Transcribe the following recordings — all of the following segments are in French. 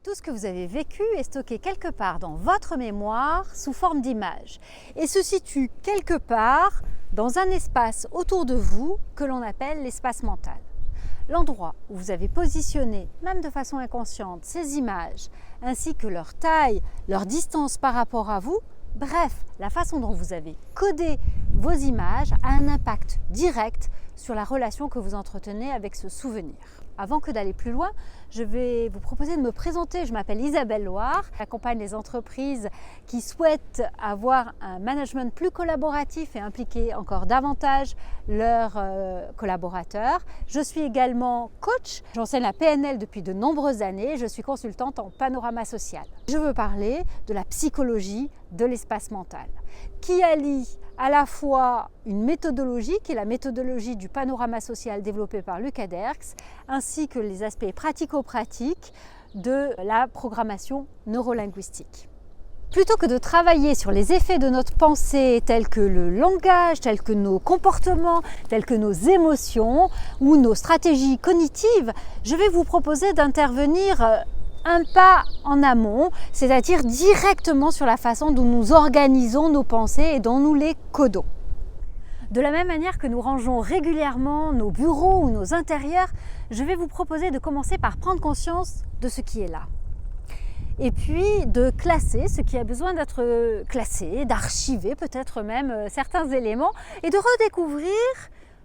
Tout ce que vous avez vécu est stocké quelque part dans votre mémoire sous forme d'image et se situe quelque part dans un espace autour de vous que l'on appelle l'espace mental. L'endroit où vous avez positionné, même de façon inconsciente, ces images, ainsi que leur taille, leur distance par rapport à vous, bref, la façon dont vous avez codé vos images a un impact direct sur la relation que vous entretenez avec ce souvenir. Avant que d'aller plus loin, je vais vous proposer de me présenter. Je m'appelle Isabelle Loire, j'accompagne les entreprises qui souhaitent avoir un management plus collaboratif et impliquer encore davantage leurs collaborateurs. Je suis également coach, j'enseigne la PNL depuis de nombreuses années, je suis consultante en panorama social. Je veux parler de la psychologie de l'espace mental, qui allie à la fois une méthodologie qui est la méthodologie du panorama social développée par Lucas Derks, ainsi que les aspects pratico-pratiques de la programmation neurolinguistique. Plutôt que de travailler sur les effets de notre pensée tels que le langage, tels que nos comportements, tels que nos émotions ou nos stratégies cognitives, je vais vous proposer d'intervenir un pas en amont, c'est-à-dire directement sur la façon dont nous organisons nos pensées et dont nous les codons. De la même manière que nous rangeons régulièrement nos bureaux ou nos intérieurs, je vais vous proposer de commencer par prendre conscience de ce qui est là. Et puis de classer ce qui a besoin d'être classé, d'archiver peut-être même certains éléments et de redécouvrir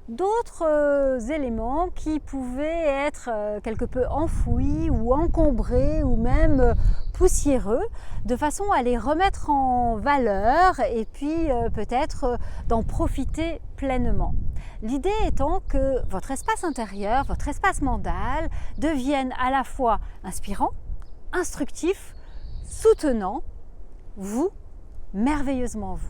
d'autres éléments qui pouvaient être quelque peu enfouis ou encombrés ou même poussiéreux, de façon à les remettre en valeur et puis peut-être d'en profiter pleinement. L'idée étant que votre espace intérieur, votre espace mental devienne à la fois inspirant, instructif, soutenant, vous, merveilleusement vous.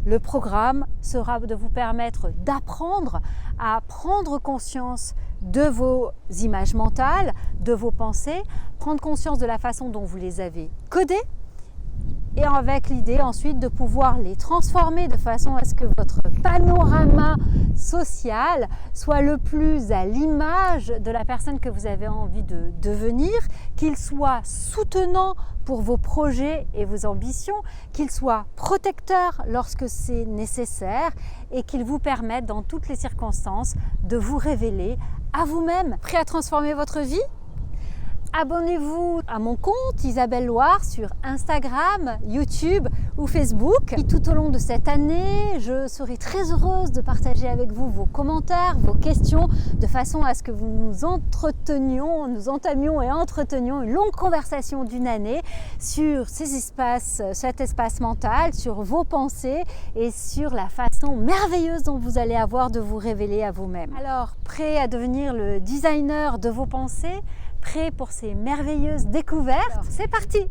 Le programme sera de vous permettre d'apprendre à prendre conscience de vos images mentales, de vos pensées, prendre conscience de la façon dont vous les avez codées et avec l'idée ensuite de pouvoir les transformer de façon à ce que votre panorama social soit le plus à l'image de la personne que vous avez envie de devenir, qu'il soit soutenant pour vos projets et vos ambitions, qu'il soit protecteur lorsque c'est nécessaire et qu'il vous permette dans toutes les circonstances de vous révéler à vous-même. Prêt à transformer votre vie ? Abonnez-vous à mon compte Isabelle Loire sur Instagram, YouTube ou Facebook. Et tout au long de cette année, je serai très heureuse de partager avec vous vos commentaires, vos questions, de façon à ce que nous entamions et entretenions une longue conversation d'une année sur cet espace mental, sur vos pensées et sur la façon merveilleuse dont vous allez avoir de vous révéler à vous-même. Alors, prêt à devenir le designer de vos pensées ? Prêt pour ces merveilleuses découvertes ? C'est parti!